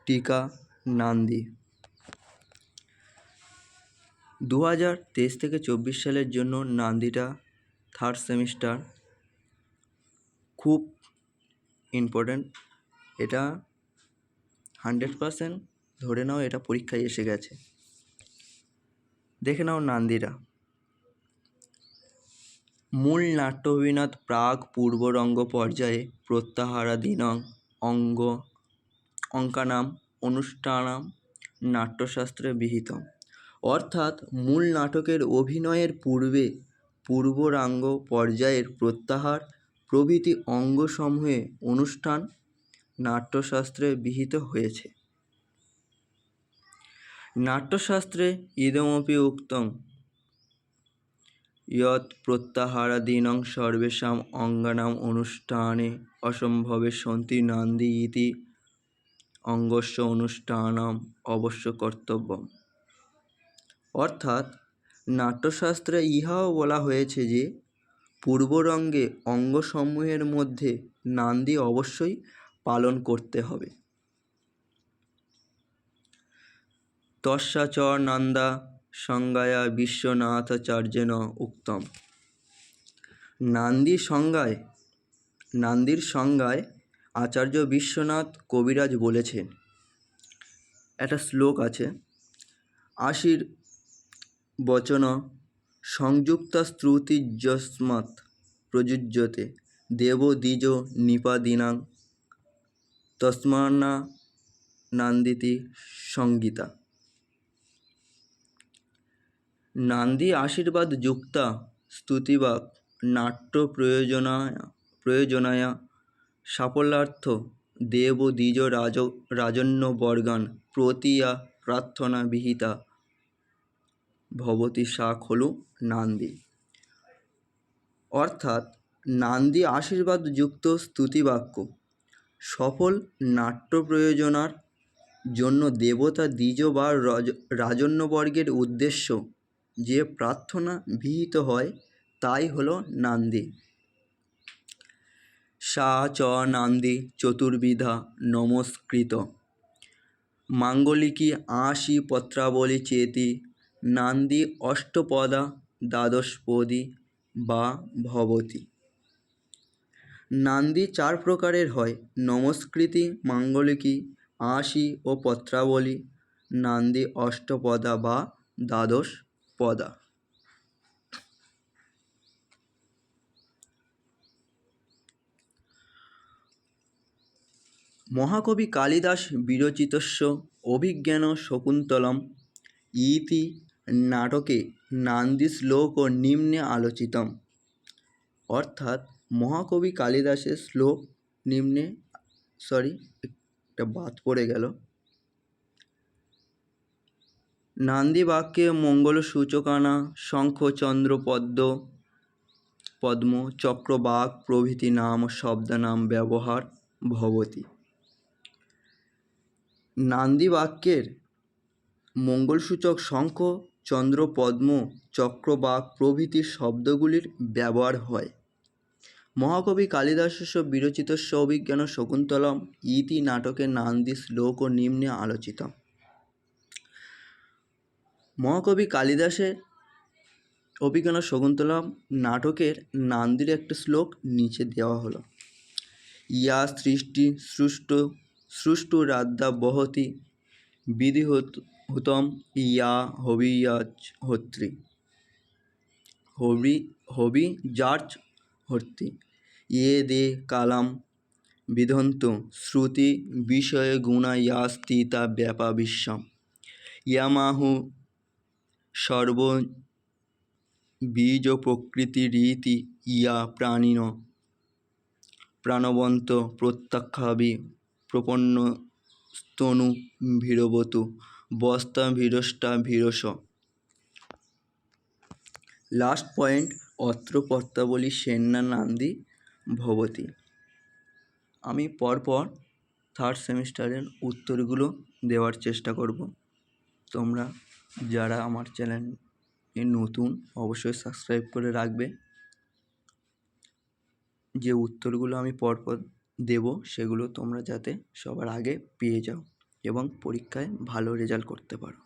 টিকা নান্দি। 2023 থেকে 24 সালের জন্য নান্দিটা থার্ড সেমিস্টার খুব ইম্পর্ট্যান্ট। এটা 100% ধরে নাও এটা পরীক্ষায় এসে গেছে। দেখে নাও নান্দিরা। মূল নাট্য অভিনয় প্রাক পূর্বরঙ্গ পর্যায়ে প্রত্যাহারাধীনং অঙ্কানাম অনুষ্ঠানাম নাট্যশাস্ত্রে বিহিতম। অর্থাৎ মূল নাটকের অভিনয়ের পূর্বে পূর্বরাঙ্গ পর্যায়ের প্রত্যাহার প্রভৃতি অঙ্গসমূহে অনুষ্ঠান নাট্যশাস্ত্রে বিহিত হয়েছে। নাট্যশাস্ত্রে ইদমপি উক্তং ইয়ৎ প্রত্যাহারাধীনং সর্বেষাং অঙ্গানাম অনুষ্ঠানে অসম্ভবে সন্তি নান্দি ইতি অঙ্গস্য অনুষ্ঠানাম অবশ্য কর্তব্যম। অর্থাৎ নাট্যশাস্ত্রে ইহাও বলা হয়েছে যে পূর্বরঙ্গে অঙ্গসমূহের মধ্যে নান্দি অবশ্যই পালন করতে হবে। তস্যা চ নান্দা সংজ্ঞায়া বিশ্বনাথাচার্যেন উক্তম। নান্দির সংজ্ঞায় আচার্য বিশ্বনাথ কবিরাজ বলেছেন, একটা শ্লোক আছে, আশির বচন সংযুক্তা শ্রুতির্যস্মাৎ প্রযুজ্যতে দেব দ্বিজ নিপাদিনাং তস্মান্না নান্দিতি সংগীতা। নান্দি আশীর্বাদ যুক্তা স্তুতিবাক নাট্য প্রয়োজনায়া সাফল্যার্থ দেব দ্বিজ রাজন্যবর্গান প্রতিয়া প্রার্থনা বিহিতা ভবতি সা খলু নান্দি। অর্থাৎ নান্দি আশীর্বাদ যুক্ত স্তুতিবাক্য সফল নাট্য প্রয়োজনার জন্য দেবতা দ্বিজ বা রাজন্যবর্গের উদ্দেশ্য যে প্রার্থনা বিহিত হয় তাই হলো নান্দি। সা চ নান্দি চতুর্বিধা নমস্কৃত মাঙ্গলিকী আশি পত্রাবলী চেতি নান্দি অষ্টপদা দ্বাদশপদী বা ভবতি। নান্দি 4 প্রকারের হয়, নমস্কৃতি, মাঙ্গলিকী, আশি ও পত্রাবলী। নান্দি অষ্টপদা বা দ্বাদশ পদা। মহাকবি কালিদাস বিরচিতস্য অভিজ্ঞান শকুন্তলম ইতি নাটকে নান্দি শ্লোক নিম্নে আলোচিতম। অর্থাৎ মহাকবি কালিদাসের শ্লোক নিম্নে একটা বাদ পড়ে গেল। নান্দি বাক্যে মঙ্গলসূচকানা শঙ্খ চন্দ্র পদ্ম চক্রবাক প্রভৃতি নাম শব্দনাম ব্যবহার ভবতি। নান্দি বাক্যের মঙ্গলসূচক শঙ্খ চন্দ্র পদ্ম চক্রবাক প্রভৃতি শব্দগুলির ব্যবহার হয়। মহাকবি কালিদাসস্য বিরচিতস্য অভিজ্ঞান শকুন্তলম ইতি নাটকে নান্দি শ্লোক নিম্নে আলোচিতম। মহাকবি কালিদাসের অভিজ্ঞান শকুন্তলম নাটকের নান্দির একটা শ্লোক নিচে দেওয়া হলো। ইয়া সৃষ্টু রাধ্যা বহতি বিধিহুতম ইয়া হবিয়ার্হতি হবির্যার্হতি ইয়ে দে কালাম বিধন্তু শ্রুতি বিষয় গুণা ইয়া স্থিতা ব্যাপা বিশ্বম ইয়ামাহু সর্ব বীজ প্রকৃতি রীতি ইয়া প্রাণবন্ত প্রত্যক্ষাবি প্রপন্ন স্তনু ভীরবতু বস্তা ভীরষ্টা ভীরস। লাস্ট পয়েন্ট, অত্র পত্রাবলী সেন্না নান্দি ভবতি। আমি পরপর থার্ড সেমিস্টারের উত্তরগুলো দেওয়ার চেষ্টা করব। তোমরা যারা আমার চ্যানেলে নতুন অবশ্যই সাবস্ক্রাইব করে রাখবে। যে উত্তরগুলো আমি পরপর দেব সেগুলো তোমরা যাতে সবার আগে পেয়ে যাও। এবং পরীক্ষায় ভালো রেজাল্ট করতে পারো।